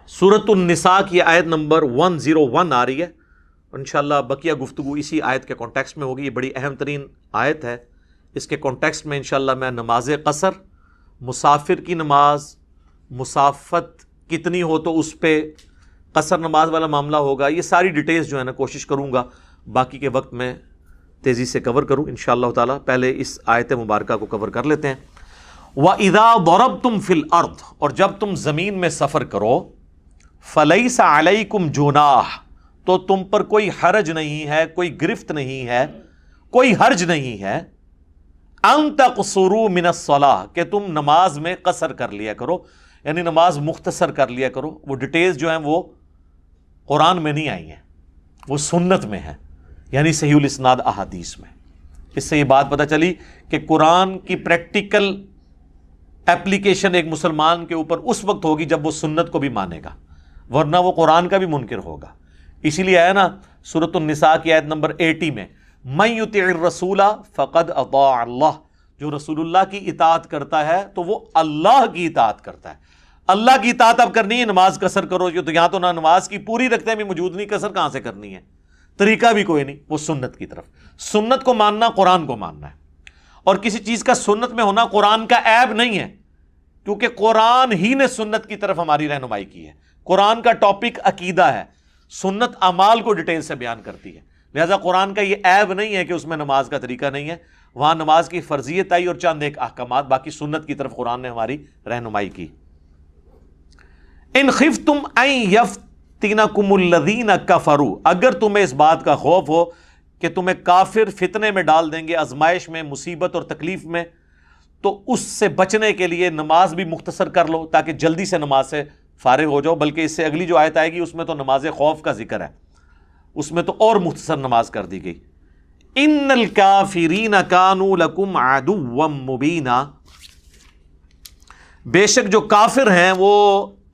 سورۃ النساء کی آیت نمبر 101 آ رہی ہے، اور انشاءاللہ بقیہ گفتگو اسی آیت کے کانٹیکسٹ میں ہوگی۔ یہ بڑی اہم ترین آیت ہے، اس کے کانٹیکسٹ میں انشاءاللہ میں نماز قصر، مسافر کی نماز، مسافت کتنی ہو تو اس پہ قصر نماز والا معاملہ ہوگا، یہ ساری ڈیٹیلز جو ہے نا کوشش کروں گا باقی کے وقت میں تیزی سے کور کروں انشاءاللہ تعالیٰ۔ پہلے اس آیت مبارکہ کو کور کر لیتے ہیں۔ وَإِذَا ضَرَبْتُمْ فِي الْأَرْضِ، اور جب تم زمین میں سفر کرو، فَلَيْسَ عَلَيْكُمْ جُنَاحٌ، تو تم پر کوئی حرج نہیں ہے، کوئی گرفت نہیں ہے، کوئی حرج نہیں ہے، أَن تَقْصُرُوا مِنَ الصَّلَاةِ، کہ تم نماز میں قصر کر لیا کرو، یعنی نماز مختصر کر لیا کرو۔ وہ ڈیٹیلز جو ہیں وہ قرآن میں نہیں آئی ہیں، وہ سنت میں ہیں، یعنی صحیح الاسناد احادیث میں۔ اس سے یہ بات پتہ چلی کہ قرآن کی پریکٹیکل ایپلیکیشن ایک مسلمان کے اوپر اس وقت ہوگی جب وہ سنت کو بھی مانے گا، ورنہ وہ قرآن کا بھی منکر ہوگا۔ اسی لیے آیا نا سورۃ النساء کی آیت نمبر 80 میں، مَن یُطِعِ الرَّسُولَ فَقَدْ أَطَاعَ اللَّهَ، جو رسول اللہ کی اطاعت کرتا ہے تو وہ اللہ کی اطاعت کرتا ہے۔ اللہ کی اطاعت اب کرنی ہے، نماز قصر کرو، تو یہاں تو نہ نماز کی پوری رکھتے میں موجود نہیں، قصر کہاں سے کرنی ہے؟ طریقہ بھی کوئی نہیں، وہ سنت کی طرف۔ سنت کو ماننا قرآن کو ماننا ہے، اور کسی چیز کا سنت میں ہونا قرآن کا عیب نہیں ہے، کیونکہ قرآن ہی نے سنت کی طرف ہماری رہنمائی کی ہے۔ قرآن کا ٹاپک عقیدہ ہے، سنت اعمال کو ڈیٹیل سے بیان کرتی ہے، لہذا قرآن کا یہ عیب نہیں ہے کہ اس میں نماز کا طریقہ نہیں ہے۔ وہاں نماز کی فرضیت آئی اور چند ایک احکامات، باقی سنت کی طرف قرآن نے ہماری رہنمائی کی۔ ان خفتم ان یفتنکم الذین کفروا، اگر تمہیں اس بات کا خوف ہو کہ تمہیں کافر فتنے میں ڈال دیں گے، آزمائش میں، مصیبت اور تکلیف میں، تو اس سے بچنے کے لیے نماز بھی مختصر کر لو تاکہ جلدی سے نماز سے فارغ ہو جاؤ۔ بلکہ اس سے اگلی جو آیت آئے گی اس میں تو نماز خوف کا ذکر ہے، اس میں تو اور مختصر نماز کر دی گئی۔ ان الکافرین کانوا لکم عدوا مبینا، بے شک جو کافر ہیں وہ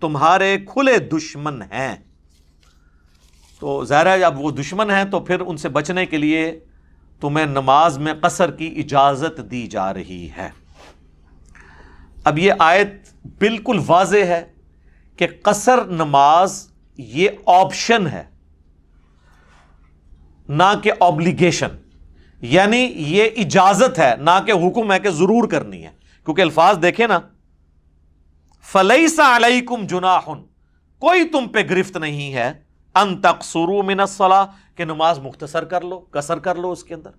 تمہارے کھلے دشمن ہیں۔ تو ظاہر ہے اب وہ دشمن ہیں تو پھر ان سے بچنے کے لیے تمہیں نماز میں قصر کی اجازت دی جا رہی ہے۔ اب یہ آیت بالکل واضح ہے کہ قصر نماز یہ آپشن ہے، نہ کہ obligation، یعنی یہ اجازت ہے نہ کہ حکم ہے کہ ضرور کرنی ہے، کیونکہ الفاظ دیکھیں نا، فَلَيْسَ عَلَيْكُمْ جُنَاحٌ، کوئی تم پہ گرفت نہیں ہے، أَن تَقْصُرُوا مِنَ الصَّلَاةِ، کہ نماز مختصر کر لو، قصر کر لو اس کے اندر،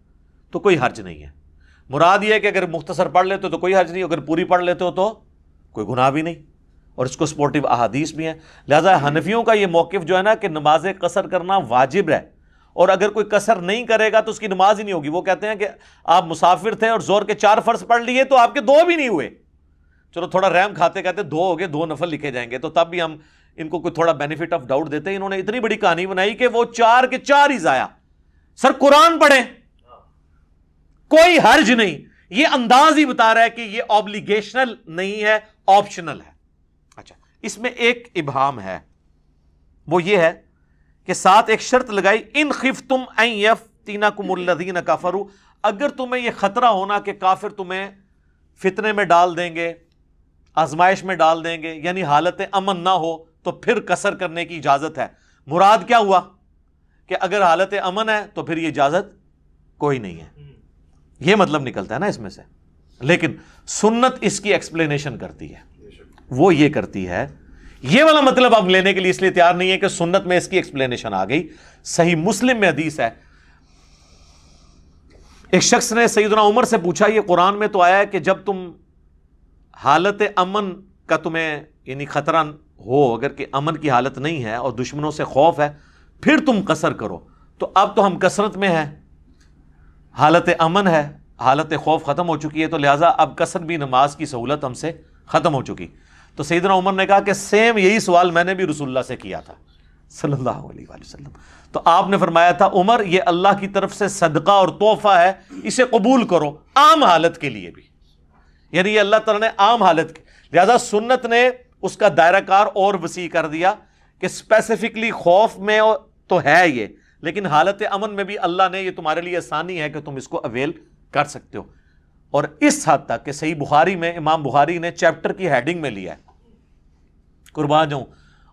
تو کوئی حرج نہیں ہے۔ مراد یہ ہے کہ اگر مختصر پڑھ لیتے ہو تو کوئی حرج نہیں، اگر پوری پڑھ لیتے ہو تو کوئی گناہ بھی نہیں، اور اس کو سپورٹیو احادیث بھی ہیں۔ لہذا حنفیوں کا یہ موقف جو ہے نا کہ نماز قصر کرنا واجب ہے، اور اگر کوئی قصر نہیں کرے گا تو اس کی نماز ہی نہیں ہوگی۔ وہ کہتے ہیں کہ آپ مسافر تھے اور ظہر کے 4 فرض پڑھ لیے تو آپ کے 2 بھی نہیں ہوئے، چلو تھوڑا رحم کھاتے کہتے 2 ہو گئے، 2 نفل لکھے جائیں گے، تو تب بھی ہم ان کو کوئی تھوڑا بینیفٹ آف ڈاؤٹ دیتے ہیں۔ انہوں نے اتنی بڑی کہانی بنائی کہ وہ 4 کے 4 ہی ضائع۔ سر قرآن پڑھیں، کوئی حرج نہیں، یہ انداز ہی بتا رہا ہے کہ یہ اوبلیگیشنل نہیں ہے، آپشنل ہے۔ اچھا، اس میں ایک ابہام ہے، وہ یہ ہے کہ ساتھ ایک شرط لگائی، ان خفتم ان یفتنکم الذین کفروا، اگر تمہیں یہ خطرہ ہونا کہ کافر تمہیں فتنے میں ڈال دیں گے، آزمائش میں ڈال دیں گے، یعنی حالت امن نہ ہو تو پھر قصر کرنے کی اجازت ہے۔ مراد کیا ہوا کہ اگر حالت امن ہے تو پھر یہ اجازت کوئی نہیں ہے، یہ مطلب نکلتا ہے نا اس میں سے۔ لیکن سنت اس کی ایکسپلینیشن کرتی ہے، وہ یہ کرتی ہے، یہ والا مطلب اب لینے کے لیے اس لیے تیار نہیں ہے کہ سنت میں اس کی ایکسپلینیشن آ گئی۔ صحیح مسلم میں حدیث ہے، ایک شخص نے سیدنا عمر سے پوچھا، یہ قرآن میں تو آیا ہے کہ جب تم حالت امن کا تمہیں یعنی خطرہ ہو، اگر کہ امن کی حالت نہیں ہے اور دشمنوں سے خوف ہے، پھر تم قصر کرو، تو اب تو ہم کثرت میں ہیں، حالت امن ہے، حالت خوف ختم ہو چکی ہے، تو لہٰذا اب قصر بھی نماز کی سہولت ہم سے ختم ہو چکی۔ تو سیدنا عمر نے کہا کہ سیم یہی سوال میں نے بھی رسول اللہ سے کیا تھا صلی اللہ علیہ وآلہ وسلم، تو آپ نے فرمایا تھا عمر یہ اللہ کی طرف سے صدقہ اور تحفہ ہے، اسے قبول کرو عام حالت کے لیے بھی، یعنی یہ اللہ تعالیٰ نے عام حالت کی، لہذا سنت نے اس کا دائرہ کار اور وسیع کر دیا کہ اسپیسیفکلی خوف میں تو ہے یہ، لیکن حالت امن میں بھی اللہ نے یہ تمہارے لیے آسانی ہے کہ تم اس کو اویل کر سکتے ہو۔ اور اس حد تک کہ صحیح بخاری میں امام بخاری نے چیپٹر کی ہیڈنگ میں لیا ہے، قربان جاؤں،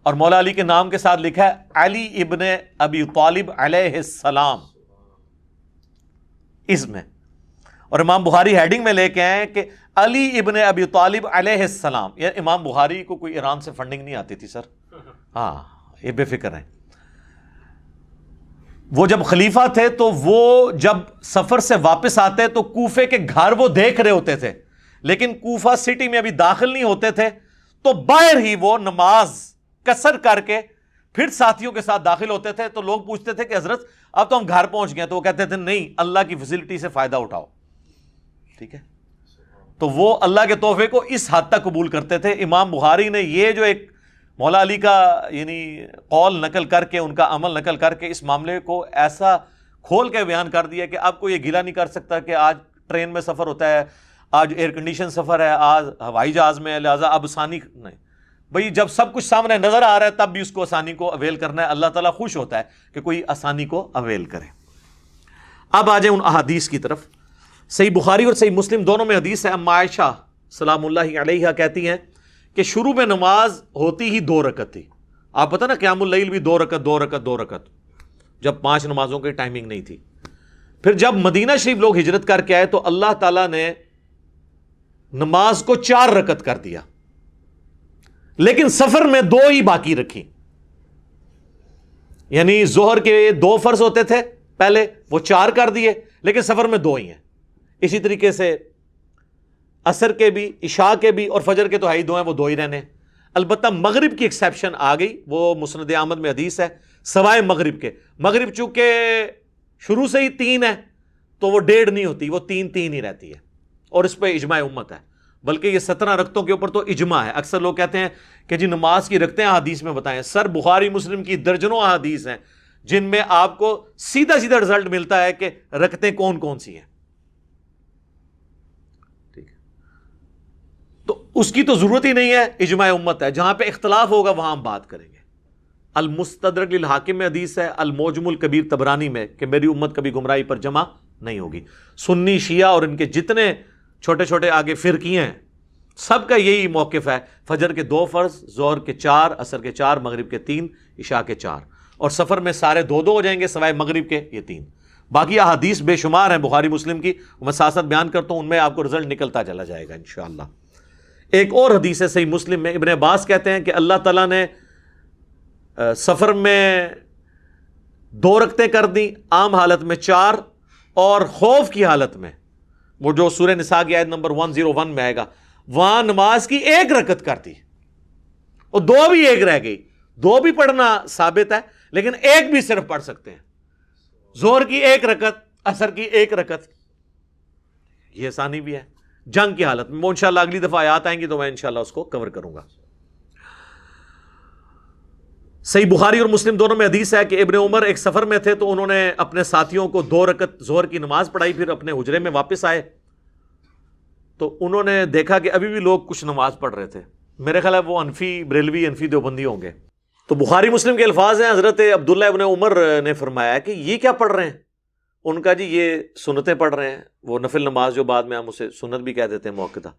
اور مولا علی کے نام کے ساتھ لکھا ہے علی ابن ابی طالب علیہ السلام اس میں. اور امام بخاری ہیڈنگ میں لے کے آئے کہ علی ابن ابی طالب علیہ السلام. یعنی امام بخاری کو کوئی ایران سے فنڈنگ نہیں آتی تھی سر. ہاں یہ بے فکر ہیں. وہ جب خلیفہ تھے تو وہ جب سفر سے واپس آتے تو کوفے کے گھر وہ دیکھ رہے ہوتے تھے, لیکن کوفہ سٹی میں ابھی داخل نہیں ہوتے تھے, تو باہر ہی وہ نماز قصر کر کے پھر ساتھیوں کے ساتھ داخل ہوتے تھے. تو لوگ پوچھتے تھے کہ حضرت اب تو ہم گھر پہنچ گئے, تو وہ کہتے تھے نہیں, اللہ کی فیسلٹی سے فائدہ اٹھاؤ. ٹھیک ہے, تو وہ اللہ کے تحفے کو اس حد تک قبول کرتے تھے. امام بخاری نے یہ جو ایک مولا علی کا یعنی قول نقل کر کے, ان کا عمل نقل کر کے, اس معاملے کو ایسا کھول کے بیان کر دیا کہ اب کوئی یہ گلہ نہیں کر سکتا کہ آج ٹرین میں سفر ہوتا ہے, آج ایئر کنڈیشن سفر ہے, آج ہوائی جہاز میں, لہٰذا اب آسانی نہیں. بھئی جب سب کچھ سامنے نظر آ رہا ہے تب بھی اس کو آسانی کو اویل کرنا ہے. اللہ تعالیٰ خوش ہوتا ہے کہ کوئی آسانی کو اویل کرے. اب آ جائیں ان احادیث کی طرف. صحیح بخاری اور صحیح مسلم دونوں میں حدیث ہے. اما عائشہ سلام اللہ علیہا کہتی ہیں کہ شروع میں نماز ہوتی ہی 2 رکعت تھی. آپ پتہ نا قیام اللیل بھی 2 رکعت 2 رکعت 2 رکعت, جب 5 نمازوں کی ٹائمنگ نہیں تھی. پھر جب مدینہ شریف لوگ ہجرت کر کے آئے تو اللہ تعالیٰ نے نماز کو 4 رکعت کر دیا, لیکن سفر میں 2 ہی باقی رکھی. یعنی ظہر کے 2 فرض ہوتے تھے پہلے, وہ 4 کر دیے, لیکن سفر میں 2 ہی ہیں. اسی طریقے سے عصر کے بھی, عشاء کے بھی, اور فجر کے تو ہی 2 ہیں, وہ 2 ہی رہنے. البتہ مغرب کی ایکسیپشن آ گئی, وہ مسند احمد میں حدیث ہے, سوائے مغرب کے. مغرب چونکہ شروع سے ہی 3 ہے تو وہ 1.5 نہیں ہوتی, وہ 3 ہی رہتی ہے, اور اس پہ اجماع امت ہے. بلکہ یہ 17 رکعتوں کے اوپر تو اجماع ہے. اکثر لوگ کہتے ہیں کہ جی نماز کی رکعتیں احادیث میں بتائیں. سر بخاری مسلم کی درجنوں احادیث ہیں جن میں آپ کو سیدھا رزلٹ ملتا ہے کہ رکعتیں کون کون سی ہیں. ٹھیک ہے, تو اس کی تو ضرورت ہی نہیں ہے, اجماع امت ہے. جہاں پہ اختلاف ہوگا وہاں ہم بات کریں گے. المستدرک للحاکم میں حدیث ہے, المعجم الکبیر طبرانی میں, کہ میری امت کبھی گمراہی پر جمع نہیں ہوگی. سنی شیعہ اور ان کے جتنے چھوٹے چھوٹے آگے فرقیاں ہیں, سب کا یہی موقف ہے. فجر کے 2 فرض, ظہر کے 4, عصر کے 4, مغرب کے 3, عشاء کے 4, اور سفر میں سارے 2 ہو جائیں گے سوائے مغرب کے, یہ 3. باقی احادیث بے شمار ہیں بخاری مسلم کی, میں ساتھ ساتھ بیان کرتا ہوں, ان میں آپ کو رزلٹ نکلتا چلا جائے گا انشاءاللہ. ایک اور حدیث ہے صحیح مسلم میں, ابن عباس کہتے ہیں کہ اللہ تعالیٰ نے سفر میں 2 رکعتیں کر دیں, عام حالت میں 4, اور خوف کی حالت میں, وہ جو سورہ نساء کی آیت نمبر 101 میں آئے گا, وہاں نماز کی 1 رکعت کر دی, اور 2 بھی 1 رہ گئی. 2 بھی پڑھنا ثابت ہے, لیکن 1 بھی صرف پڑھ سکتے ہیں. ظہر کی 1 رکعت, عصر کی 1 رکعت, یہ آسانی بھی ہے جنگ کی حالت میں. وہ انشاءاللہ اگلی دفعہ آیات آئیں گی تو میں انشاءاللہ اس کو کور کروں گا. صحیح بخاری اور مسلم دونوں میں حدیث ہے کہ ابن عمر ایک سفر میں تھے تو انہوں نے اپنے ساتھیوں کو 2 رکعت ظہر کی نماز پڑھائی, پھر اپنے حجرے میں واپس آئے تو انہوں نے دیکھا کہ ابھی بھی لوگ کچھ نماز پڑھ رہے تھے. میرے خیال ہے وہ انفی بریلوی, انفی دیوبندی ہوں گے. تو بخاری مسلم کے الفاظ ہیں, حضرت عبداللہ ابن عمر نے فرمایا کہ یہ کیا پڑھ رہے ہیں؟ ان کا جی یہ سنتیں پڑھ رہے ہیں, وہ نفل نماز جو بعد میں ہم اسے سنت بھی کہہ دیتے ہیں موقعہ.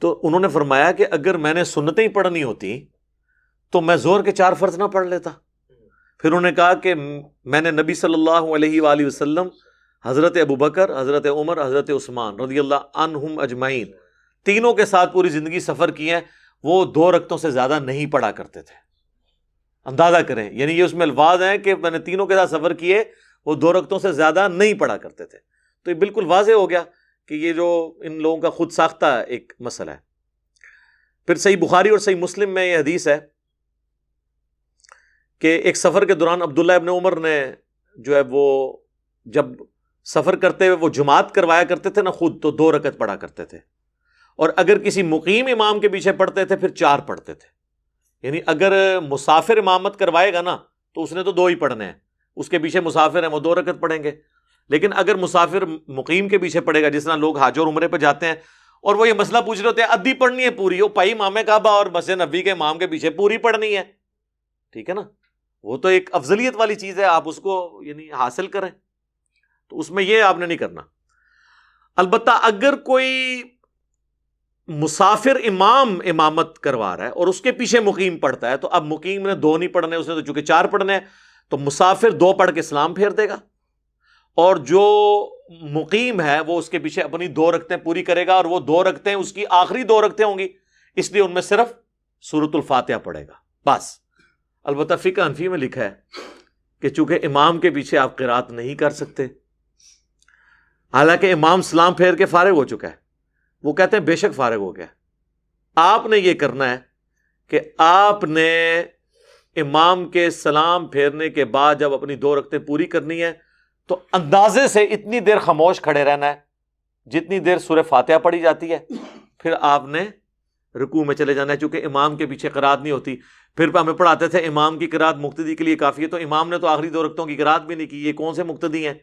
تو انہوں نے فرمایا کہ اگر میں نے سنتیں ہی پڑھنی ہوتی تو میں ظہر کے 4 فرض نہ پڑھ لیتا. پھر انہوں نے کہا کہ میں نے نبی صلی اللہ علیہ وآلہ وسلم, حضرت ابوبکر, حضرت عمر, حضرت عثمان رضی اللہ عنہم اجمعین, تینوں کے ساتھ پوری زندگی سفر کی ہے, وہ 2 رکعتوں سے زیادہ نہیں پڑھا کرتے تھے. اندازہ کریں, یعنی یہ اس میں الفاظ ہیں کہ میں نے تینوں کے ساتھ سفر کیے, وہ 2 رکعتوں سے زیادہ نہیں پڑھا کرتے تھے. تو یہ بالکل واضح ہو گیا کہ یہ جو ان لوگوں کا خود ساختہ ایک مسئلہ ہے. پھر صحیح بخاری اور صحیح مسلم میں یہ حدیث ہے کہ ایک سفر کے دوران عبداللہ ابن عمر نے جو ہے وہ جب سفر کرتے ہوئے وہ جماعت کروایا کرتے تھے نا خود, تو 2 رکعت پڑھا کرتے تھے, اور اگر کسی مقیم امام کے پیچھے پڑھتے تھے پھر 4 پڑھتے تھے. یعنی اگر مسافر امامت کروائے گا نا تو اس نے تو 2 ہی پڑھنے ہیں, اس کے پیچھے مسافر ہیں وہ 2 رکعت پڑھیں گے. لیکن اگر مسافر مقیم کے پیچھے پڑھے گا, جس طرح لوگ حج اور عمرے پہ جاتے ہیں اور وہ یہ مسئلہ پوچھ رہے ہوتے ہیں ادھی پڑھنی ہے پوری, وہ پائی امام کعبہ اور مسجد نبوی کے امام کے پیچھے پوری پڑھنی ہے, ٹھیک ہے نا, وہ تو ایک افضلیت والی چیز ہے, آپ اس کو یعنی حاصل کریں, تو اس میں یہ آپ نے نہیں کرنا. البتہ اگر کوئی مسافر امام امامت کروا رہا ہے اور اس کے پیچھے مقیم پڑھتا ہے، تو اب مقیم نے 2 نہیں پڑھنے، اس نے تو چونکہ 4 پڑھنے ہیں، تو مسافر 2 پڑھ کے سلام پھیر دے گا، اور جو مقیم ہے وہ اس کے پیچھے اپنی 2 رکعتیں پوری کرے گا، اور وہ 2 رکعتیں اس کی آخری 2 رکعتیں ہوں گی، اس لیے ان میں صرف سورۃ الفاتحہ پڑھے گا بس۔ البتہ فقہ حنفی میں لکھا ہے کہ چونکہ امام کے پیچھے آپ قرات نہیں کر سکتے، حالانکہ امام سلام پھیر کے فارغ ہو چکا ہے، وہ کہتے ہیں بے شک فارغ ہو گیا، آپ نے یہ کرنا ہے کہ آپ نے امام کے سلام پھیرنے کے بعد جب اپنی 2 رکعتیں پوری کرنی ہے تو اندازے سے اتنی دیر خاموش کھڑے رہنا ہے جتنی دیر سورہ فاتحہ پڑھی جاتی ہے، پھر آپ نے رکوع میں چلے جانا ہے، چونکہ امام کے پیچھے قرات نہیں ہوتی۔ پھر ہمیں پڑھاتے تھے امام کی قرات مقتدی کے لیے کافی ہے، تو امام نے تو آخری 2 رکعتوں کی قرات بھی نہیں کی، یہ کون سے مقتدی ہیں؟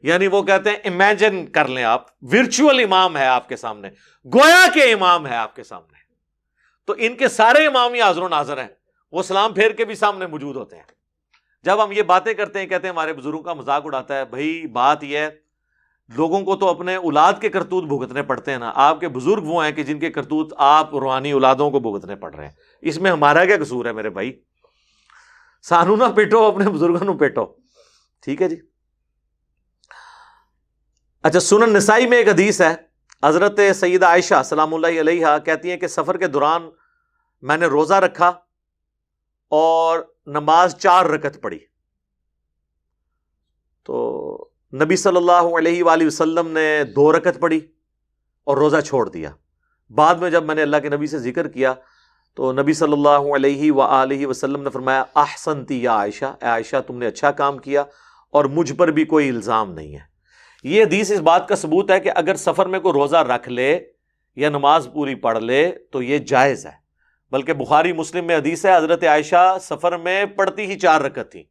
یعنی وہ کہتے ہیں امیجن کر لیں آپ، ورچوئل امام ہے آپ کے سامنے، گویا کہ امام ہے آپ کے سامنے، تو ان کے سارے امام ہی حاضر و ناظر ہیں، وہ سلام پھیر کے بھی سامنے موجود ہوتے ہیں۔ جب ہم یہ باتیں کرتے ہیں، کہتے ہیں ہمارے بزرگوں کا مذاق اڑاتا ہے، بھائی بات یہ ہے لوگوں کو تو اپنے اولاد کے کرتوت بھگتنے پڑتے ہیں نا، آپ کے بزرگ وہ ہیں کہ جن کے کرتوت آپ روحانی اولادوں کو بھگتنے پڑ رہے ہیں، اس میں ہمارا کیا قصور ہے میرے بھائی؟ سانو نہ پیٹو، اپنے بزرگوں نو پیٹو، ٹھیک ہے جی۔ اچھا، سنن نسائی میں ایک حدیث ہے، حضرت سیدہ عائشہ سلام اللہ علیہا کہتی ہیں کہ سفر کے دوران میں نے روزہ رکھا اور نماز 4 رکعت پڑھی، تو نبی صلی اللہ علیہ وآلہ وسلم نے 2 رکعت پڑھی اور روزہ چھوڑ دیا۔ بعد میں جب میں نے اللہ کے نبی سے ذکر کیا تو نبی صلی اللہ علیہ وآلہ وسلم نے فرمایا احسنتی یا عائشہ، اے عائشہ تم نے اچھا کام کیا اور مجھ پر بھی کوئی الزام نہیں ہے۔ یہ حدیث اس بات کا ثبوت ہے کہ اگر سفر میں کوئی روزہ رکھ لے یا نماز پوری پڑھ لے تو یہ جائز ہے، بلکہ بخاری مسلم میں حدیث ہے حضرت عائشہ سفر میں پڑھتی ہی 4 رکعت تھی،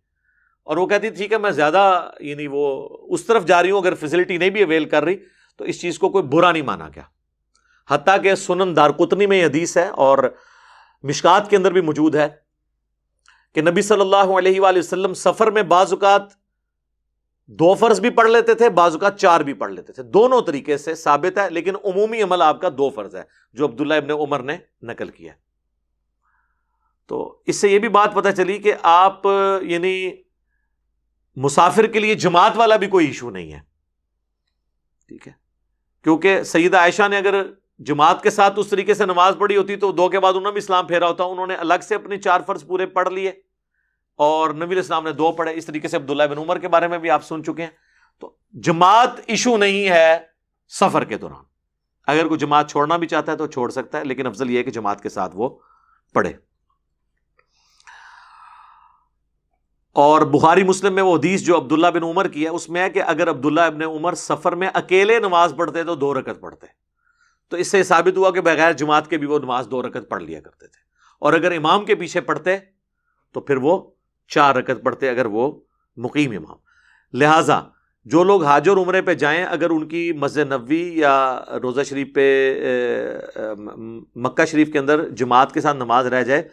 اور وہ کہتی ٹھیک ہے میں زیادہ یعنی وہ اس طرف جا رہی ہوں، اگر فیسلٹی نہیں بھی اویل کر رہی تو اس چیز کو کوئی برا نہیں مانا گیا۔ حتیٰ کہ سنن دارقطنی میں یہ حدیث ہے اور مشکات کے اندر بھی موجود ہے کہ نبی صلی اللہ علیہ وآلہ وسلم سفر میں بعض اوقات 2 فرض بھی پڑھ لیتے تھے، بعض اوقات 4 بھی پڑھ لیتے تھے، دونوں طریقے سے ثابت ہے، لیکن عمومی عمل آپ کا 2 فرض ہے جو عبداللہ ابن عمر نے نقل کیا۔ تو اس سے یہ بھی بات پتہ چلی کہ آپ یعنی مسافر کے لیے جماعت والا بھی کوئی ایشو نہیں ہے، ٹھیک ہے، کیونکہ سیدہ عائشہ نے اگر جماعت کے ساتھ اس طریقے سے نماز پڑھی ہوتی تو 2 کے بعد انہوں نے بھی اسلام پھیرا ہوتا، انہوں نے الگ سے اپنے 4 فرض پورے پڑھ لیے اور نبی علیہ السلام نے 2 پڑھے۔ اس طریقے سے عبداللہ بن عمر کے بارے میں بھی آپ سن چکے ہیں۔ تو جماعت ایشو نہیں ہے سفر کے دوران، اگر کوئی جماعت چھوڑنا بھی چاہتا ہے تو چھوڑ سکتا ہے، لیکن افضل یہ ہے کہ جماعت کے ساتھ وہ پڑھے۔ اور بخاری مسلم میں وہ حدیث جو عبداللہ بن عمر کی ہے اس میں ہے کہ اگر عبداللہ ابن عمر سفر میں اکیلے نماز پڑھتے تو 2 رکعت پڑھتے، تو اس سے ثابت ہوا کہ بغیر جماعت کے بھی وہ نماز 2 رکعت پڑھ لیا کرتے تھے، اور اگر امام کے پیچھے پڑھتے تو پھر وہ 4 رکعت پڑھتے اگر وہ مقیم امام۔ لہٰذا جو لوگ حج اور عمرے پہ جائیں، اگر ان کی مسجد نبوی یا روضہ شریف پہ مکہ شریف کے اندر جماعت کے ساتھ نماز رہ جائے،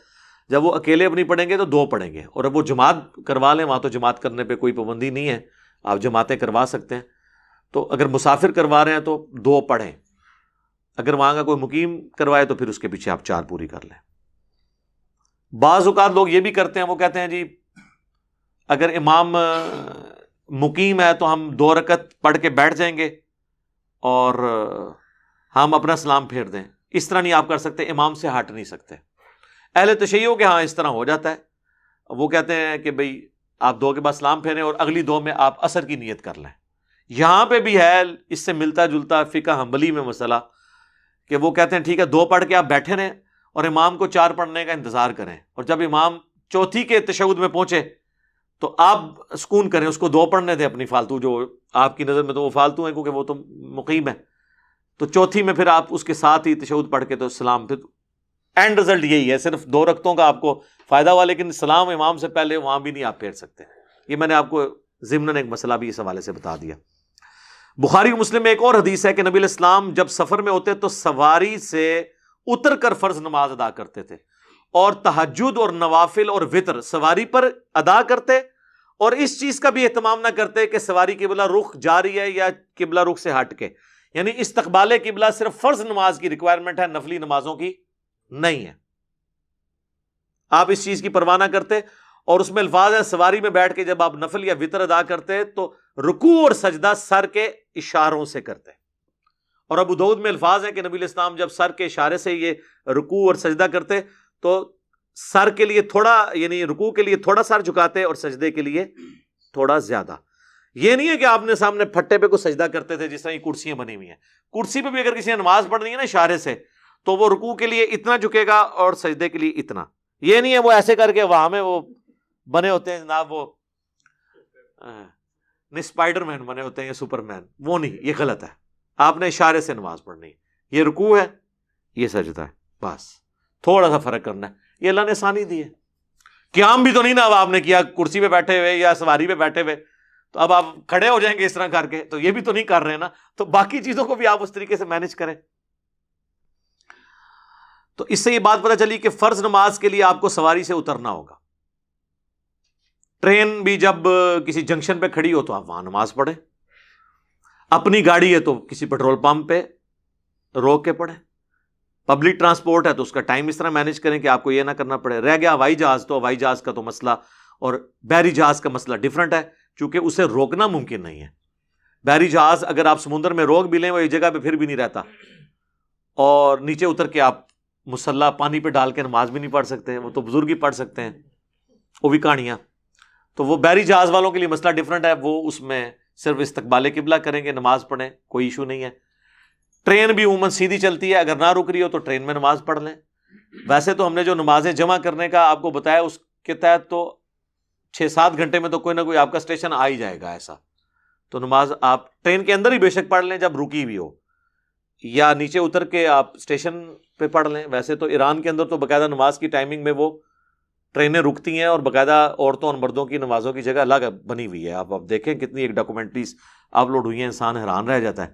جب وہ اکیلے اپنی پڑھیں گے تو 2 پڑھیں گے، اور اب وہ جماعت کروا لیں، وہاں تو جماعت کرنے پہ کوئی پابندی نہیں ہے، آپ جماعتیں کروا سکتے ہیں، تو اگر مسافر کروا رہے ہیں تو 2 پڑھیں، اگر وہاں کا کوئی مقیم کروائے تو پھر اس کے پیچھے آپ 4 پوری کر لیں۔ بعض اوقات لوگ یہ بھی کرتے ہیں، وہ کہتے ہیں جی اگر امام مقیم ہے تو ہم 2 رکعت پڑھ کے بیٹھ جائیں گے اور ہم اپنا سلام پھیر دیں۔ اس طرح نہیں آپ کر سکتے، امام سے ہٹ نہیں سکتے۔ اہل تشیع کے ہاں اس طرح ہو جاتا ہے، وہ کہتے ہیں کہ بھئی آپ 2 کے بعد سلام پھیریں اور اگلی 2 میں آپ عصر کی نیت کر لیں۔ یہاں پہ بھی ہے اس سے ملتا جلتا فقہ حنبلی میں مسئلہ کہ وہ کہتے ہیں ٹھیک ہے 2 پڑھ کے آپ بیٹھے رہیں اور امام کو 4 پڑھنے کا انتظار کریں، اور جب امام چوتھی کے تشہد میں پہنچے تو آپ سکون کریں، اس کو 2 پڑھنے دیں اپنی فالتو، جو آپ کی نظر میں تو وہ فالتو ہیں کیونکہ وہ تو مقیم ہے، تو چوتھی میں پھر آپ اس کے ساتھ ہی تشہد پڑھ کے تو سلام، پھر اینڈ رزلٹ یہی ہے، صرف 2 رکعتوں کا آپ کو فائدہ ہوا، لیکن سلام امام سے پہلے وہاں بھی نہیں آپ پھیر سکتے۔ یہ میں نے آپ کو ضمناً ایک مسئلہ بھی اس حوالے سے بتا دیا۔ بخاری و مسلم میں ایک اور حدیث ہے کہ نبی علیہ السلام جب سفر میں ہوتے تو سواری سے اتر کر فرض نماز ادا کرتے تھے، اور تہجد اور نوافل اور وطر سواری پر ادا کرتے، اور اس چیز کا بھی اہتمام نہ کرتے کہ سواری قبلہ رخ جا رہی ہے یا قبلہ رخ سے ہٹ کے، یعنی استقبال قبلہ صرف فرض نماز کی ریکوائرمنٹ ہے، نفلی نمازوں کی نہیں ہے. آپ اس چیز کی پرواہ نہ کرتے. اور اس میں الفاظ ہیں سواری میں بیٹھ کے جب آپ نفل یا وتر ادا کرتے تو رکوع اور سجدہ سر کے اشاروں سے کرتے. اور ابو داؤد میں الفاظ ہیں کہ نبی علیہ السلام جب سر کے اشارے سے یہ رکوع اور سجدہ کرتے تو سر کے لیے تھوڑا، یعنی رکوع کے لیے تھوڑا سر جھکاتے اور سجدے کے لیے تھوڑا زیادہ. یہ نہیں ہے کہ آپ نے سامنے پھٹے پہ کوئی سجدہ کرتے تھے جس طرح یہ کرسیاں بنی ہوئی ہیں. کرسی پہ بھی اگر کسی نے نماز پڑھنی ہے نا اشارے سے تو وہ رکوع کے لیے اتنا جھکے گا اور سجدے کے لیے اتنا. یہ نہیں ہے وہ ایسے کر کے وہاں میں وہ بنے ہوتے ہیں جناب، وہ اسپائڈر مین بنے ہوتے ہیں یا سپر مین، وہ نہیں، یہ غلط ہے. آپ نے اشارے سے نماز پڑھنی ہے. یہ رکوع ہے، یہ سجدہ ہے، بس تھوڑا سا فرق کرنا ہے. یہ اللہ نے آسانی دی ہے. قیام بھی تو نہیں نا اب آپ نے کیا کرسی پہ بیٹھے ہوئے یا سواری پہ بیٹھے ہوئے تو اب آپ کھڑے ہو جائیں گے اس طرح کر کے، تو یہ بھی تو نہیں کر رہے نا. تو باقی چیزوں کو بھی آپ اس طریقے سے مینج کریں. تو اس سے یہ بات پتہ چلی کہ فرض نماز کے لیے آپ کو سواری سے اترنا ہوگا. ٹرین بھی جب کسی جنکشن پہ کھڑی ہو تو آپ وہاں نماز پڑھیں. اپنی گاڑی ہے تو کسی پیٹرول پمپ پہ روک کے پڑھیں. پبلک ٹرانسپورٹ ہے تو اس کا ٹائم اس طرح مینج کریں کہ آپ کو یہ نہ کرنا پڑے. رہ گیا ہوائی جہاز، تو ہوائی جہاز کا تو مسئلہ اور بحری جہاز کا مسئلہ ڈیفرنٹ ہے، چونکہ اسے روکنا ممکن نہیں ہے. بحری جہاز اگر آپ سمندر میں روک بھی لیں وہ ایک جگہ پہ پھر بھی نہیں رہتا، اور نیچے اتر کے آپ مسلح پانی پہ ڈال کے نماز بھی نہیں پڑھ سکتے. وہ تو بزرگ ہی پڑھ سکتے ہیں، وہ بھی کہانیاں. تو وہ بحری جہاز والوں کے لیے مسئلہ ڈیفرنٹ ہے، وہ اس میں صرف استقبال قبلہ کریں گے، نماز پڑھیں، کوئی ایشو نہیں ہے. ٹرین بھی عموماً سیدھی چلتی ہے، اگر نہ رک رہی ہو تو ٹرین میں نماز پڑھ لیں. ویسے تو ہم نے جو نمازیں جمع کرنے کا آپ کو بتایا اس کے تحت تو 6-7 گھنٹے میں تو کوئی نہ کوئی آپ کا اسٹیشن آ ہی جائے گا. ایسا تو نماز آپ ٹرین کے اندر ہی بے شک پڑھ لیں جب رکی ہوئی ہو، یا نیچے اتر کے آپ اسٹیشن پہ پڑھ لیں. ویسے تو ایران کے اندر تو باقاعدہ نماز کی ٹائمنگ میں وہ ٹرینیں رکتی ہیں اور باقاعدہ عورتوں اور مردوں کی نمازوں کی جگہ الگ بنی ہوئی ہے. آپ دیکھیں کتنی ایک ڈاکومنٹریز اپلوڈ ہوئی ہیں، انسان حیران رہ جاتا ہے.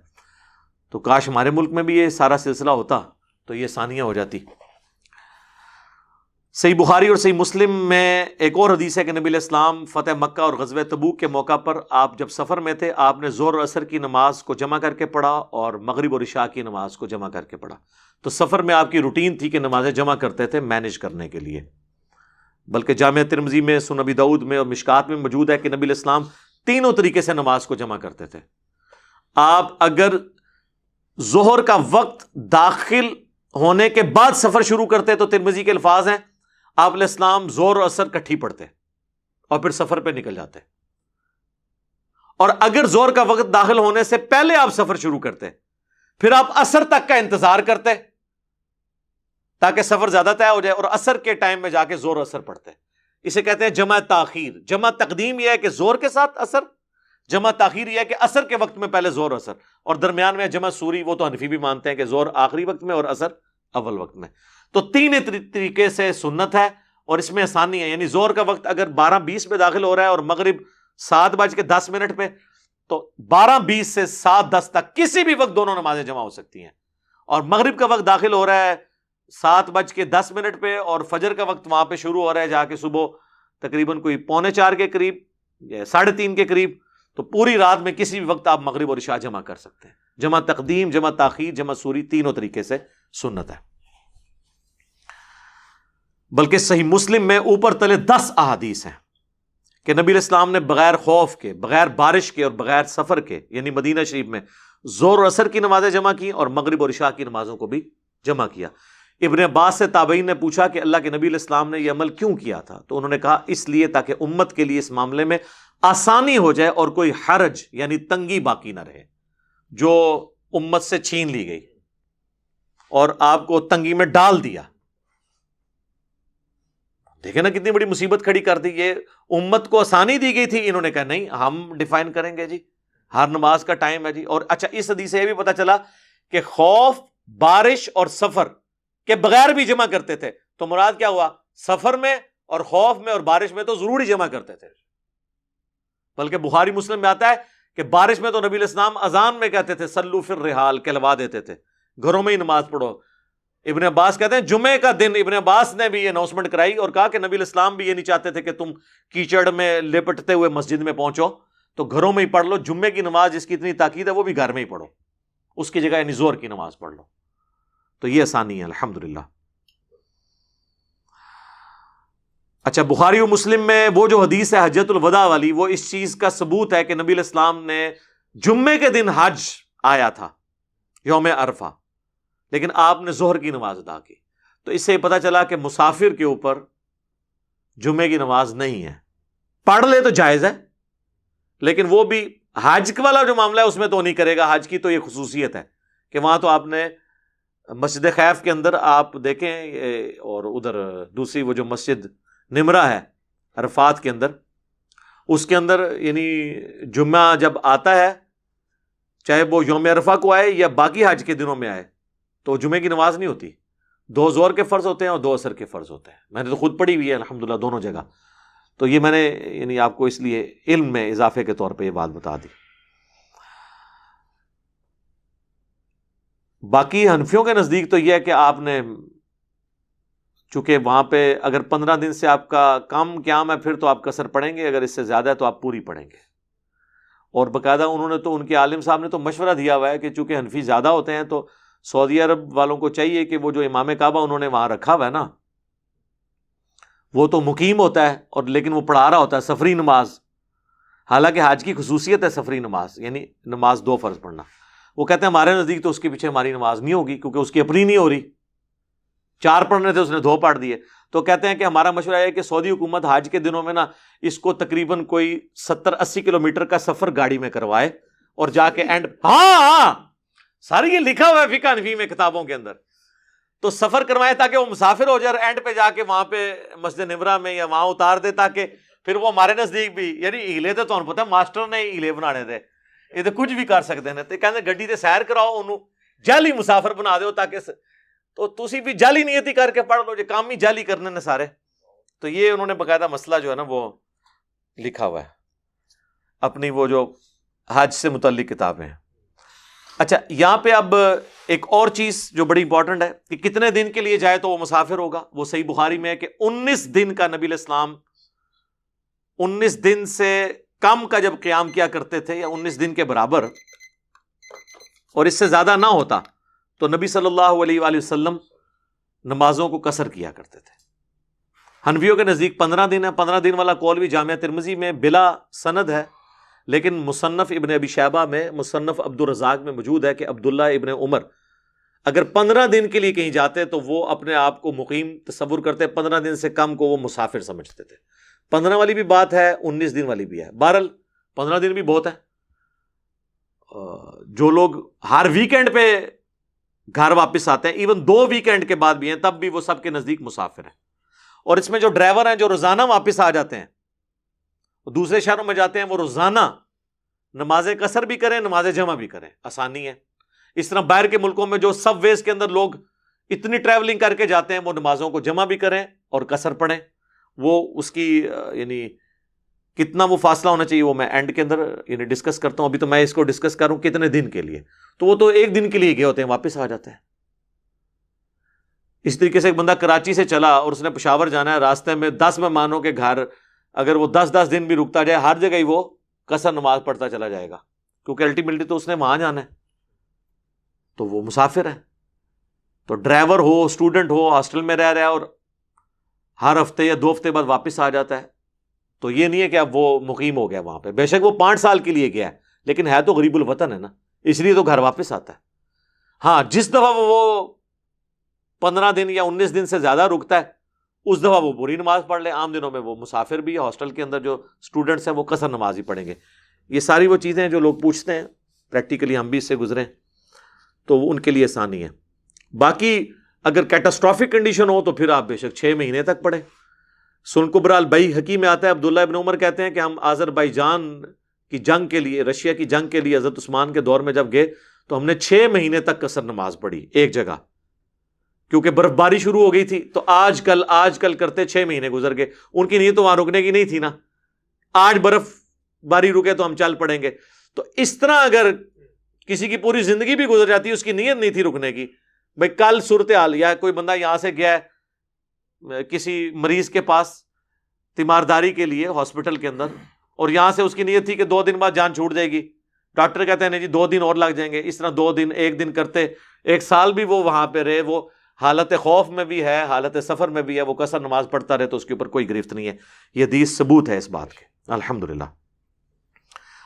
تو کاش ہمارے ملک میں بھی یہ سارا سلسلہ ہوتا تو یہ آسانیاں ہو جاتی. صحیح بخاری اور صحیح مسلم میں ایک اور حدیث ہے کہ نبی علیہ السلام فتح مکہ اور غزوہ تبوک کے موقع پر آپ جب سفر میں تھے آپ نے ظہر اور عصر کی نماز کو جمع کر کے پڑھا اور مغرب اور عشاء کی نماز کو جمع کر کے پڑھا. تو سفر میں آپ کی روٹین تھی کہ نمازیں جمع کرتے تھے مینج کرنے کے لیے. بلکہ جامع ترمذی میں، سنن ابی داؤد میں اور مشکات میں موجود ہے کہ نبی علیہ السلام تینوں طریقے سے نماز کو جمع کرتے تھے. آپ اگر ظہر کا وقت داخل ہونے کے بعد سفر شروع کرتے تو ترمذی کے الفاظ ہیں آپ علیہ السلام ظہر اور عصر کٹھی پڑھتے اور پھر سفر پہ نکل جاتے. اور اگر ظہر کا وقت داخل ہونے سے پہلے آپ سفر شروع کرتے پھر آپ عصر تک کا انتظار کرتے تاکہ سفر زیادہ طے ہو جائے اور عصر کے ٹائم میں جا کے ظہر عصر پڑھتے. اسے کہتے ہیں جمع تاخیر. جمع تقدیم یہ ہے کہ ظہر کے ساتھ عصر، جمع تاخیر یہ ہے کہ عصر کے وقت میں پہلے ظہر عصر، اور درمیان میں جمع سوری. وہ تو حنفی بھی مانتے ہیں کہ ظہر آخری وقت میں اور عصر اول وقت میں. تو تین طریقے سے سنت ہے اور اس میں آسانی ہے. یعنی ظہر کا وقت اگر 12:20 پہ داخل ہو رہا ہے اور مغرب 7:10 پہ، تو 12:20 سے 7:10 تک کسی بھی وقت دونوں نمازیں جمع ہو سکتی ہیں. اور مغرب کا وقت داخل ہو رہا ہے 7:10 پہ اور فجر کا وقت وہاں پہ شروع ہو رہا ہے جا کے صبح تقریباً کوئی 3:45 کے قریب یا 3:30 کے قریب. تو پوری رات میں کسی بھی وقت آپ مغرب اور عشاء جمع کر سکتے ہیں. جمع تقدیم، جمع تاخیر، جمع سوری تینوں طریقے سے سنت ہے. بلکہ صحیح مسلم میں اوپر تلے 10 احادیث ہیں کہ نبی علیہ السلام نے بغیر خوف کے، بغیر بارش کے اور بغیر سفر کے، یعنی مدینہ شریف میں ظہر اور عصر کی نمازیں جمع کی اور مغرب اور عشاء کی نمازوں کو بھی جمع کیا. ابن عباس سے تابعین نے پوچھا کہ اللہ کے نبی علیہ السلام نے یہ عمل کیوں کیا تھا؟ تو انہوں نے کہا اس لیے تاکہ امت کے لیے اس معاملے میں آسانی ہو جائے اور کوئی حرج یعنی تنگی باقی نہ رہے جو امت سے چھین لی گئی اور آپ کو تنگی میں ڈال دیا. دیکھیں نا کتنی بڑی مصیبت کھڑی کر دی. یہ امت کو آسانی دی گئی تھی، انہوں نے کہا نہیں ہم ڈیفائن کریں گے جی، ہر نماز کا ٹائم ہے جی. اور اچھا اس حدیث سے یہ بھی پتا چلا کہ خوف، بارش اور سفر کے بغیر بھی جمع کرتے تھے. تو مراد کیا ہوا؟ سفر میں اور خوف میں اور بارش میں تو ضروری جمع کرتے تھے. بلکہ بخاری مسلم میں آتا ہے کہ بارش میں تو نبی علیہ السلام اذان میں کہتے تھے سلو فی الرحال، کہلوا دیتے تھے گھروں میں ہی نماز پڑھو. ابن عباس کہتے ہیں جمعے کا دن ابن عباس نے بھی یہ اناؤنسمنٹ کرائی اور کہا کہ نبی علیہ السلام بھی یہ نہیں چاہتے تھے کہ تم کیچڑ میں لپٹتے ہوئے مسجد میں پہنچو، تو گھروں میں ہی پڑھ لو. جمعے کی نماز جس کی اتنی تاکید ہے وہ بھی گھر میں ہی پڑھو. اس کی جگہ یعنی ظہر کی نماز پڑھ لو. تو یہ آسانی ہے الحمدللہ. اچھا، بخاری و مسلم میں وہ جو حدیث ہے حجۃ الوداع والی، وہ اس چیز کا ثبوت ہے کہ نبی علیہ السلام نے جمعے کے دن حج آیا تھا یوم عرفہ، لیکن آپ نے ظہر کی نماز ادا کی. تو اس سے پتہ چلا کہ مسافر کے اوپر جمعے کی نماز نہیں ہے. پڑھ لے تو جائز ہے، لیکن وہ بھی حج والا جو معاملہ ہے اس میں تو نہیں کرے گا. حج کی تو یہ خصوصیت ہے کہ وہاں تو آپ نے مسجد خیف کے اندر آپ دیکھیں، اور ادھر دوسری وہ جو مسجد نمرہ ہے عرفات کے اندر، اس کے اندر یعنی جمعہ جب آتا ہے، چاہے وہ یوم عرفہ کو آئے یا باقی حج کے دنوں میں آئے، تو جمعے کی نماز نہیں ہوتی. 2 ظہر کے فرض ہوتے ہیں اور 2 عصر کے فرض ہوتے ہیں. میں نے تو خود پڑھی ہوئی ہے الحمدللہ دونوں جگہ. تو یہ میں نے یعنی آپ کو اس لیے علم میں اضافے کے طور پہ یہ بات بتا دی. باقی حنفیوں کے نزدیک تو یہ ہے کہ آپ نے چونکہ وہاں پہ اگر 15 دن سے آپ کا کم قیام ہے پھر تو آپ قصر پڑھیں گے، اگر اس سے زیادہ ہے تو آپ پوری پڑھیں گے. اور باقاعدہ انہوں نے تو، ان کے عالم صاحب نے تو مشورہ دیا ہوا ہے کہ چونکہ حنفی زیادہ ہوتے ہیں تو سعودی عرب والوں کو چاہیے کہ وہ جو امام کعبہ انہوں نے وہاں رکھا ہوا ہے نا، وہ تو مقیم ہوتا ہے اور لیکن وہ پڑھا رہا ہوتا ہے سفری نماز. حالانکہ حج کی خصوصیت ہے سفری نماز، یعنی نماز 2 فرض پڑھنا. وہ کہتے ہیں ہمارے نزدیک تو اس کے پیچھے ہماری نماز نہیں ہوگی کیونکہ اس کی اپنی نہیں ہو رہی. 4 پڑھنے تھے اس نے 2 پڑھ دیے. تو کہتے ہیں کہ ہمارا مشورہ ہے کہ سعودی حکومت حج کے دنوں میں نا اس کو تقریباً کوئی 70-80 کلومیٹر کا سفر گاڑی میں کروائے اور جا کے اینڈ، ہاں سارے یہ لکھا ہوا ہے فقہ حنفی میں کتابوں کے اندر، تو سفر کروائے تاکہ وہ مسافر ہو جائے اور اینڈ پہ جا کے وہاں پہ مسجد نمرہ میں یا وہاں اتار دے، تاکہ پھر وہ ہمارے نزدیک بھی یعنی ہیلے تو تمہیں پتہ ماسٹر نے ہیلے بنانے تھے، یہ تو کچھ بھی کر سکتے ہیں. تو کہتے گڈی تے سیر کراؤ، انہوں جعلی مسافر بنا دو تاکہ تو تسی بھی جعلی نیتی کر کے پڑھ لو، جو کام ہی جعلی کرنے نے سارے. تو یہ انہوں نے باقاعدہ مسئلہ جو ہے نا وہ لکھا ہوا ہے اپنی وہ جو حج سے متعلق کتابیں ہیں. اچھا، یہاں پہ اب ایک اور چیز جو بڑی امپورٹنٹ ہے کہ کتنے دن کے لیے جائے تو وہ مسافر ہوگا. وہ صحیح بخاری میں ہے کہ 19 دن کا نبی علیہ السلام 19 دن سے کم کا جب قیام کیا کرتے تھے یا 19 دن کے برابر اور اس سے زیادہ نہ ہوتا تو نبی صلی اللہ علیہ وآلہ وسلم نمازوں کو قصر کیا کرتے تھے. حنفیوں کے نزدیک 15 دن ہے. 15 دن والا قول بھی جامعہ ترمذی میں بلا سند ہے، لیکن مصنف ابن ابی شیبہ میں، مصنف عبد الرزاق میں موجود ہے کہ عبداللہ ابن عمر اگر 15 دن کے لیے کہیں جاتے تو وہ اپنے آپ کو مقیم تصور کرتے، 15 دن سے کم کو وہ مسافر سمجھتے تھے. 15 والی بھی بات ہے، 19 دن والی بھی ہے. بہرحال 15 دن بھی بہت ہے. جو لوگ ہر ویکینڈ پہ گھر واپس آتے ہیں، ایون 2 ویکینڈ کے بعد بھی ہیں، تب بھی وہ سب کے نزدیک مسافر ہیں. اور اس میں جو ڈرائیور ہیں جو روزانہ واپس آ جاتے ہیں، دوسرے شہروں میں جاتے ہیں، وہ روزانہ نماز قصر بھی کریں، نماز جمع بھی کریں، آسانی ہے. اس طرح باہر کے ملکوں میں جو سب ویز کے اندر لوگ اتنی ٹریولنگ کر کے جاتے ہیں، وہ نمازوں کو جمع بھی کریں اور قصر پڑھیں. وہ اس کی یعنی کتنا وہ فاصلہ ہونا چاہیے وہ میں اینڈ کے اندر یعنی ڈسکس کرتا ہوں. ابھی تو میں اس کو ڈسکس کروں کتنے دن کے لیے، تو وہ تو 1 دن کے لیے گئے ہوتے ہیں، واپس آ جاتے ہیں. اس طریقے سے ایک بندہ کراچی سے چلا اور اس نے پشاور جانا ہے، راستے میں 10 مہمانوں کے گھر اگر وہ 10 دن بھی رکتا جائے، ہر جگہ ہی وہ قصر نماز پڑھتا چلا جائے گا، کیونکہ الٹیمیٹلی تو اس نے وہاں جانا ہے، تو وہ مسافر ہے. تو ڈرائیور ہو، اسٹوڈنٹ ہو، ہاسٹل میں رہ رہا ہے اور ہر ہفتے یا 2 ہفتے بعد واپس آ جاتا ہے، تو یہ نہیں ہے کہ اب وہ مقیم ہو گیا وہاں پہ. بے شک وہ 5 سال کے لیے گیا ہے، لیکن ہے تو غریب الوطن ہے نا، اس لیے تو گھر واپس آتا ہے. ہاں، جس دفعہ وہ 15 دن یا 19 دن سے زیادہ رکتا ہے اس دفعہ وہ پوری نماز پڑھ لے. عام دنوں میں وہ مسافر بھی، ہاسٹل کے اندر جو اسٹوڈنٹس ہیں وہ قصر نماز ہی پڑھیں گے. یہ ساری وہ چیزیں جو لوگ پوچھتے ہیں، پریکٹیکلی ہم بھی اس سے گزرے تو ان کے لیے آسانی ہے. باقی اگر کیٹاسٹرافک کنڈیشن ہو تو پھر آپ بے شک 6 مہینے تک پڑھیں. سنن کبریٰ البیہقی میں آتا ہے، عبداللہ ابن عمر کہتے ہیں کہ ہم آذربائیجان کی جنگ کے لیے، رشیا کی جنگ کے لیے حضرت عثمان کے دور میں جب گئے تو ہم نے 6 مہینے تک قصر نماز پڑھی ایک جگہ، کیونکہ برف باری شروع ہو گئی تھی. تو آج کل کرتے 6 مہینے گزر گئے. ان کی نیت تو وہاں رکنے کی نہیں تھی نا، آج برف باری رکے تو ہم چل پڑیں گے. تو اس طرح اگر کسی کی پوری زندگی بھی گزر جاتی ہے، اس کی نیت نہیں تھی رکنے کی، بھائی کل صورتحال یا کوئی بندہ یہاں سے گیا ہے کسی مریض کے پاس تیمارداری کے لیے ہاسپٹل کے اندر، اور یہاں سے اس کی نیت تھی کہ 2 دن بعد جان چھوٹ جائے گی، ڈاکٹر کہتے ہیں نہیں جی 2 دن اور لگ جائیں گے، اس طرح 2 دن 1 دن کرتے 1 سال بھی وہ وہاں پہ رہے، وہ حالت خوف میں بھی ہے، حالت سفر میں بھی ہے، وہ قصر نماز پڑھتا رہے تو اس کے اوپر کوئی گرفت نہیں ہے. یہ حدیث ثبوت ہے اس بات کے الحمدللہ.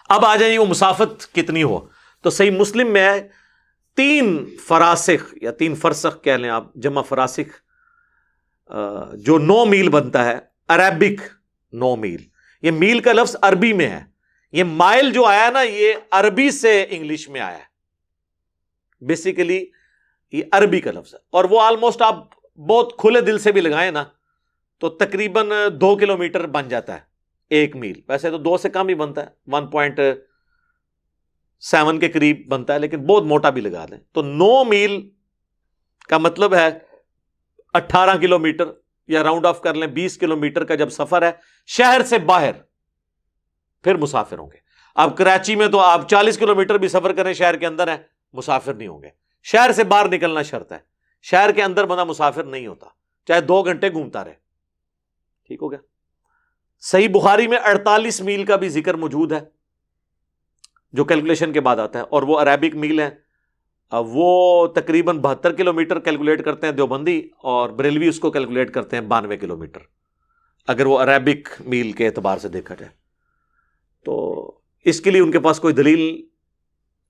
اب آ جائیں وہ مسافت کتنی ہو، تو صحیح مسلم میں 3 فراسخ یا 3 فرسخ کہہ لیں آپ، جمع فراسخ، جو 9 میل بنتا ہے، عربک 9 میل. یہ میل کا لفظ عربی میں ہے، یہ مائل جو آیا نا یہ عربی سے انگلش میں آیا ہے، بیسیکلی یہ عربی کا لفظ ہے. اور وہ آلموسٹ آپ بہت کھلے دل سے بھی لگائیں نا تو تقریباً 2 کلومیٹر بن جاتا ہے 1 میل. ویسے تو 2 سے کم ہی بنتا ہے، 1.7 کے قریب بنتا ہے، لیکن بہت موٹا بھی لگا دیں تو 9 میل کا مطلب ہے 18 کلومیٹر، یا راؤنڈ آف کر لیں 20 کلومیٹر کا جب سفر ہے شہر سے باہر، پھر مسافر ہوں گے. اب کراچی میں تو آپ 40 کلومیٹر بھی سفر کریں شہر کے اندر ہیں، مسافر نہیں ہوں گے. شہر سے باہر نکلنا شرط ہے، شہر کے اندر بندہ مسافر نہیں ہوتا، چاہے 2 گھنٹے گھومتا رہے. ٹھیک ہو گیا. صحیح بخاری میں 48 میل کا بھی ذکر موجود ہے جو کیلکولیشن کے بعد آتا ہے، اور وہ عربک میل ہے. وہ تقریباً 72 کلومیٹر کیلکولیٹ کرتے ہیں دیوبندی، اور بریلوی اس کو کیلکولیٹ کرتے ہیں 92 کلومیٹر اگر وہ عربک میل کے اعتبار سے دیکھا جائے. تو اس کے لیے ان کے پاس کوئی دلیل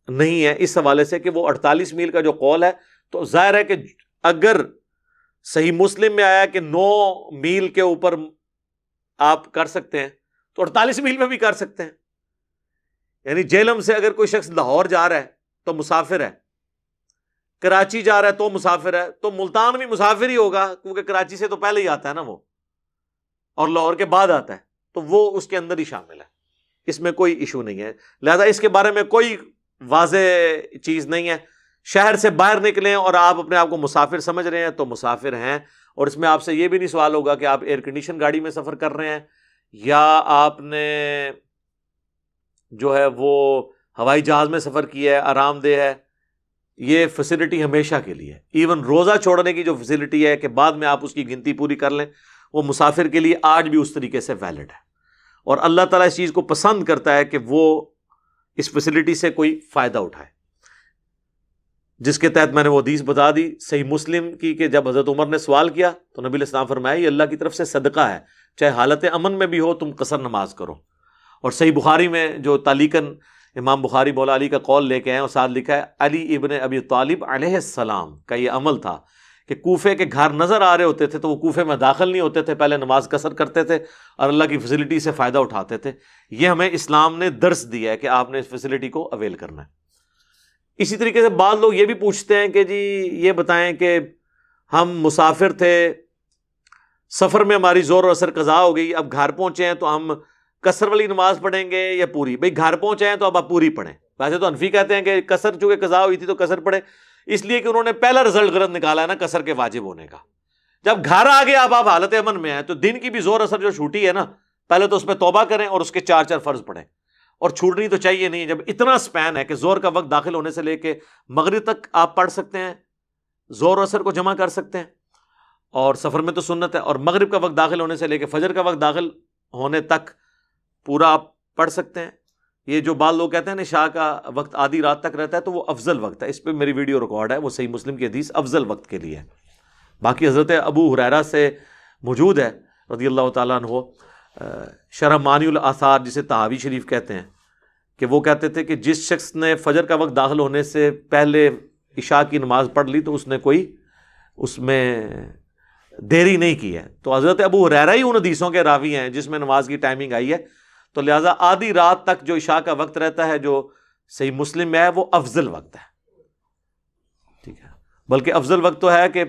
نہیں ہے اس حوالے سے کہ وہ 48 میل کا جو قول ہے، تو ظاہر ہے کہ اگر صحیح مسلم میں آیا کہ 9 میل کے اوپر آپ کر سکتے ہیں تو 48 میل میں بھی کر سکتے ہیں. یعنی جہلم سے اگر کوئی شخص لاہور جا رہا ہے تو مسافر ہے، کراچی جا رہا ہے تو مسافر ہے، تو ملتان بھی مسافر ہی ہوگا کیونکہ کراچی سے تو پہلے ہی آتا ہے نا وہ، اور لاہور کے بعد آتا ہے، تو وہ اس کے اندر ہی شامل ہے. اس میں کوئی ایشو نہیں ہے. لہذا اس کے بارے میں کوئی واضح چیز نہیں ہے. شہر سے باہر نکلیں اور آپ اپنے آپ کو مسافر سمجھ رہے ہیں تو مسافر ہیں. اور اس میں آپ سے یہ بھی نہیں سوال ہوگا کہ آپ ایئر کنڈیشن گاڑی میں سفر کر رہے ہیں یا آپ نے جو ہے وہ ہوائی جہاز میں سفر کیا ہے، آرام دہ ہے. یہ فیسلٹی ہمیشہ کے لیے ہے. ایون روزہ چھوڑنے کی جو فیسلٹی ہے کہ بعد میں آپ اس کی گنتی پوری کر لیں، وہ مسافر کے لیے آج بھی اس طریقے سے ویلڈ ہے. اور اللہ تعالیٰ اس چیز کو پسند کرتا ہے کہ وہ اس فیسلٹی سے کوئی فائدہ اٹھائے، جس کے تحت میں نے وہ حدیث بتا دی صحیح مسلم کی کہ جب حضرت عمر نے سوال کیا تو نبی علیہ السلام فرمایا یہ اللہ کی طرف سے صدقہ ہے، چاہے حالت امن میں بھی ہو تم قصر نماز کرو. اور صحیح بخاری میں جو تعلیقاً امام بخاری مولا علی کا قول لے کے ہیں اور ساتھ لکھا ہے علی ابن ابی طالب علیہ السلام کا یہ عمل تھا کہ کوفے کے گھر نظر آ رہے ہوتے تھے تو وہ کوفے میں داخل نہیں ہوتے تھے، پہلے نماز قصر کرتے تھے اور اللہ کی فیسلٹی سے فائدہ اٹھاتے تھے. یہ ہمیں اسلام نے درس دیا ہے کہ آپ نے اس فیسلٹی کو اویل کرنا ہے. اسی طریقے سے بعض لوگ یہ بھی پوچھتے ہیں کہ جی یہ بتائیں کہ ہم مسافر تھے، سفر میں ہماری زور و اثر قضا ہو گئی، اب گھر پہنچے ہیں تو ہم قصر والی نماز پڑھیں گے یا پوری؟ بھئی گھر پہنچے ہیں تو اب آپ پوری پڑھیں. ویسے تو حنفی کہتے ہیں کہ قصر چونکہ قضا ہوئی تھی تو قصر پڑھیں، اس لیے کہ انہوں نے پہلا رزلٹ غلط نکالا ہے نا قصر کے واجب ہونے کا. جب گھر آ گئے اب آپ حالت امن میں ہیں تو دن کی بھی زور اثر جو چھوٹی ہے نا، پہلے تو اس پہ توبہ کریں اور اس کے 4 فرض پڑھیں. اور چھوٹنی تو چاہیے نہیں. جب اتنا سپین ہے کہ زور کا وقت داخل ہونے سے لے کے مغرب تک آپ پڑھ سکتے ہیں، زور و اثر کو جمع کر سکتے ہیں، اور سفر میں تو سنت ہے، اور مغرب کا وقت داخل ہونے سے لے کے فجر کا وقت داخل ہونے تک پورا آپ پڑھ سکتے ہیں. یہ جو بعض لوگ کہتے ہیں نا شاہ کا وقت آدھی رات تک رہتا ہے تو وہ افضل وقت ہے. اس پہ میری ویڈیو ریکارڈ ہے، وہ صحیح مسلم کی حدیث افضل وقت کے لیے ہے. باقی حضرت ابو ہریرہ سے موجود ہے رضی اللہ تعالیٰ عنہ، شرح معانی الاثار جسے طحاوی شریف کہتے ہیں، کہ وہ کہتے تھے کہ جس شخص نے فجر کا وقت داخل ہونے سے پہلے عشاء کی نماز پڑھ لی تو اس نے کوئی اس میں دیری نہیں کی ہے. تو حضرت ابو ہریرہ ہی ان حدیثوں کے راوی ہیں جس میں نماز کی ٹائمنگ آئی ہے. تو لہٰذا آدھی رات تک جو عشاء کا وقت رہتا ہے جو صحیح مسلم میں ہے وہ افضل وقت ہے. ٹھیک ہے، بلکہ افضل وقت تو ہے کہ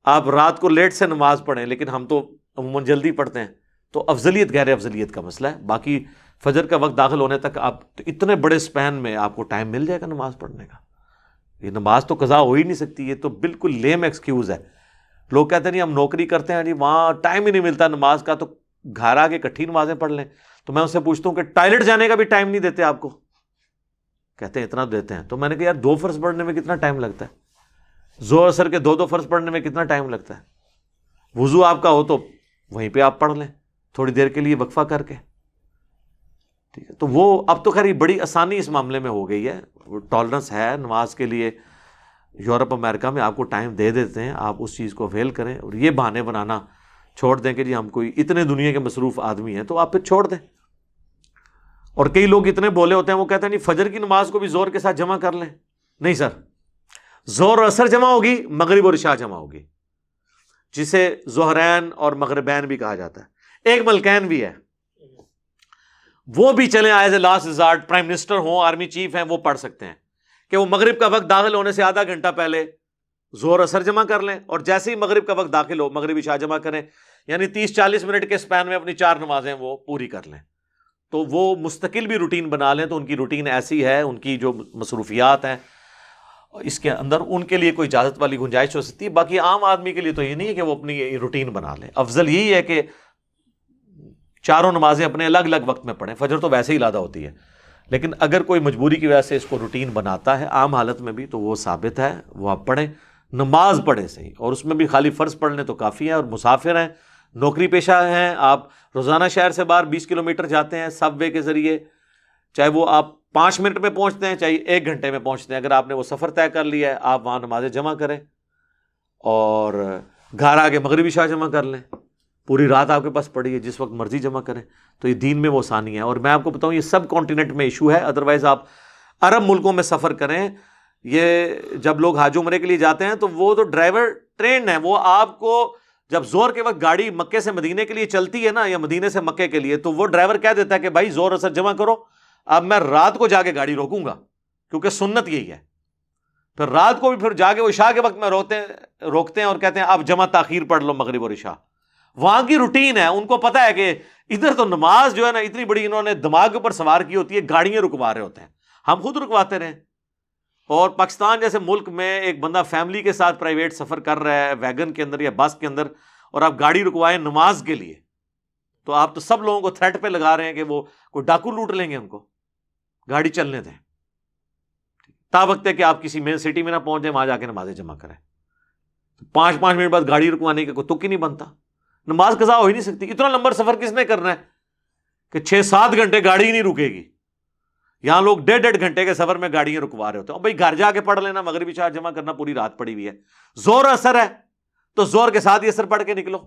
آپ رات کو لیٹ سے نماز پڑھیں، لیکن ہم تو عموماً جلدی پڑھتے ہیں تو افضلیت غیر افضلیت کا مسئلہ ہے. باقی فجر کا وقت داخل ہونے تک آپ تو اتنے بڑے سپین میں آپ کو ٹائم مل جائے گا نماز پڑھنے کا. یہ نماز تو قضا ہو ہی نہیں سکتی. یہ تو بالکل لیم ایکسکیوز ہے. لوگ کہتے ہیں نہیں ہم نوکری کرتے ہیں جی وہاں ٹائم ہی نہیں ملتا نماز کا، تو گھر آ کے اکٹھی نمازیں پڑھ لیں. تو میں ان سے پوچھتا ہوں کہ ٹائلٹ جانے کا بھی ٹائم نہیں دیتے آپ کو؟ کہتے ہیں اتنا دیتے ہیں. تو میں نے کہا یار 2 فرض پڑھنے میں کتنا ٹائم لگتا ہے؟ زور اثر کے 2 فرض پڑھنے میں کتنا ٹائم لگتا ہے؟ وضو آپ کا ہو تو وہیں پہ آپ پڑھ لیں تھوڑی دیر کے لیے وقفہ کر کے. ٹھیک ہے، تو وہ اب تو خیر یہ بڑی آسانی اس معاملے میں ہو گئی ہے، وہ ٹالرنس ہے نماز کے لیے، یورپ امریکہ میں آپ کو ٹائم دے دیتے ہیں، آپ اس چیز کو اویل کریں اور یہ بہانے بنانا چھوڑ دیں کہ جی ہم کوئی اتنے دنیا کے مصروف آدمی ہیں، تو آپ پھر چھوڑ دیں۔ اور کئی لوگ اتنے بولے ہوتے ہیں، وہ کہتے ہیں نہیں فجر کی نماز کو بھی زور کے ساتھ جمع کر لیں، نہیں سر، زور اور اثر جمع ہوگی، مغرب اور عشاء جمع ہوگی، جسے ظہرین اور مغربین بھی کہا جاتا ہے۔ ایک ملکین بھی ہے، وہ بھی چلیں as a last resort, prime minister ہوں، آرمی چیف ہیں، وہ پڑھ سکتے ہیں کہ وہ مغرب کا وقت داخل ہونے سے آدھا گھنٹہ پہلے زور اثر جمع کر لیں، اور جیسے ہی مغرب کا وقت داخل ہو مغرب عشاء جمع کریں، یعنی 30-40 منٹ کے سپین میں اپنی 4 نمازیں وہ پوری کر لیں۔ تو وہ مستقل بھی روٹین بنا لیں، تو ان کی روٹین ایسی ہے، ان کی جو مصروفیات ہیں اس کے اندر ان کے لیے کوئی اجازت والی گنجائش ہو سکتی ہے۔ باقی عام آدمی کے لیے تو یہ نہیں ہے کہ وہ اپنی روٹین بنا لیں، افضل یہی ہے کہ چاروں نمازیں اپنے الگ الگ وقت میں پڑھیں، فجر تو ویسے ہی علیحدہ ہوتی ہے، لیکن اگر کوئی مجبوری کی وجہ سے اس کو روٹین بناتا ہے عام حالت میں بھی، تو وہ ثابت ہے، وہ آپ پڑھیں، نماز پڑھیں صحیح، اور اس میں بھی خالی فرض پڑھ لیں تو کافی ہے۔ اور مسافر ہیں، نوکری پیشہ ہیں، آپ روزانہ شہر سے باہر 20 کلومیٹر جاتے ہیں سب وے کے ذریعے، چاہے وہ آپ 5 منٹ میں پہنچتے ہیں چاہے 1 گھنٹے میں پہنچتے ہیں، اگر آپ نے وہ سفر طے کر لیا ہے آپ وہاں نمازیں جمع کریں اور گھر آ کے مغربی عشاء جمع کر لیں، پوری رات آپ کے پاس پڑی ہے، جس وقت مرضی جمع کریں، تو یہ دین میں وہ آسانی ہے۔ اور میں آپ کو بتاؤں یہ سب کانٹیننٹ میں ایشو ہے، ادروائز آپ عرب ملکوں میں سفر کریں، یہ جب لوگ حج عمرے کے لیے جاتے ہیں تو وہ تو ڈرائیور ٹرینڈ ہیں، وہ آپ کو جب زور کے وقت گاڑی مکے سے مدینے کے لیے چلتی ہے نا، یا مدینے سے مکے کے لیے، تو وہ ڈرائیور کہہ دیتا ہے کہ بھائی زور اثر جمع کرو، اب میں رات کو جا کے گاڑی روکوں گا، کیونکہ سنت یہی ہے۔ پھر رات کو بھی پھر جا کے وہ عشاء کے وقت میں روکتے ہیں اور کہتے ہیں اب جمع تاخیر پڑھ لو مغرب اور عشاء۔ وہاں کی روٹین ہے، ان کو پتا ہے کہ ادھر تو نماز جو ہے نا اتنی بڑی انہوں نے دماغ کے اوپر سوار کی ہوتی ہے، گاڑیاں رکوا رہے ہوتے ہیں، ہم خود رکواتے رہے۔ اور پاکستان جیسے ملک میں ایک بندہ فیملی کے ساتھ پرائیویٹ سفر کر رہا ہے ویگن کے اندر یا بس کے اندر، اور آپ گاڑی رکوائیں نماز کے لیے، تو آپ تو سب لوگوں کو تھریٹ پہ لگا رہے ہیں کہ وہ کوئی ڈاکو لوٹ لیں گے، ان کو گاڑی چلنے دیں، تا وقت ہے کہ آپ کسی مین سٹی میں نہ پہنچ جائیں، وہاں جا کے نمازیں جمع کریں۔ 5 منٹ بعد گاڑی رکوانے کا کوئی تک ہی نہیں بنتا، نماز قضا ہو ہی نہیں سکتی۔ اتنا لمبا سفر کس نے کرنا ہے کہ 6-7 گھنٹے گاڑی ہی نہیں رکے گی؟ یہاں لوگ 1.5 گھنٹے کے سفر میں گاڑیاں رکوا رہے ہوتے ہیں۔ بھائی گھر جا کے پڑھ لینا، مغرب عشاء جمع کرنا، پوری رات پڑی ہوئی ہے، زور اثر ہے تو زور کے ساتھ ہی اثر پڑھ کے نکلو۔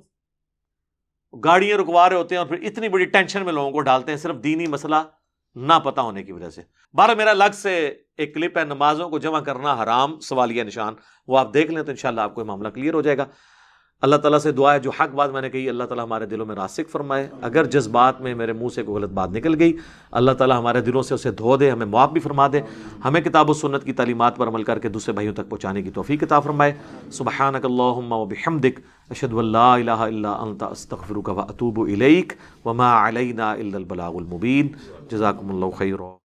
گاڑیاں رکوا رہے ہوتے ہیں اور پھر اتنی بڑی ٹینشن میں لوگوں کو ڈالتے ہیں، صرف دینی مسئلہ نہ پتہ ہونے کی وجہ سے۔ بارہ میرا الگ سے ایک کلپ ہے، نمازوں کو جمع کرنا حرام سوالیہ نشان، وہ آپ دیکھ لیں تو انشاءاللہ آپ کو یہ معاملہ کلیئر ہو جائے گا۔ اللہ تعالیٰ سے دعا ہے جو حق بات میں نے کہی اللہ تعالیٰ ہمارے دلوں میں راسخ فرمائے، اگر جذبات میں میرے منہ سے کوئی غلط بات نکل گئی اللہ تعالیٰ ہمارے دلوں سے اسے دھو دے، ہمیں معاف بھی فرما دے، ہمیں کتاب و سنت کی تعلیمات پر عمل کر کے دوسرے بھائیوں تک پہنچانے کی توفیق عطا فرمائے۔ سبحانک اللہم و بحمدک، اشہد ان لا الہ الا انت، استغفرک و اتوب الیک، وما علینا الا البلاغ المبین۔ جزاکم اللہ خیر۔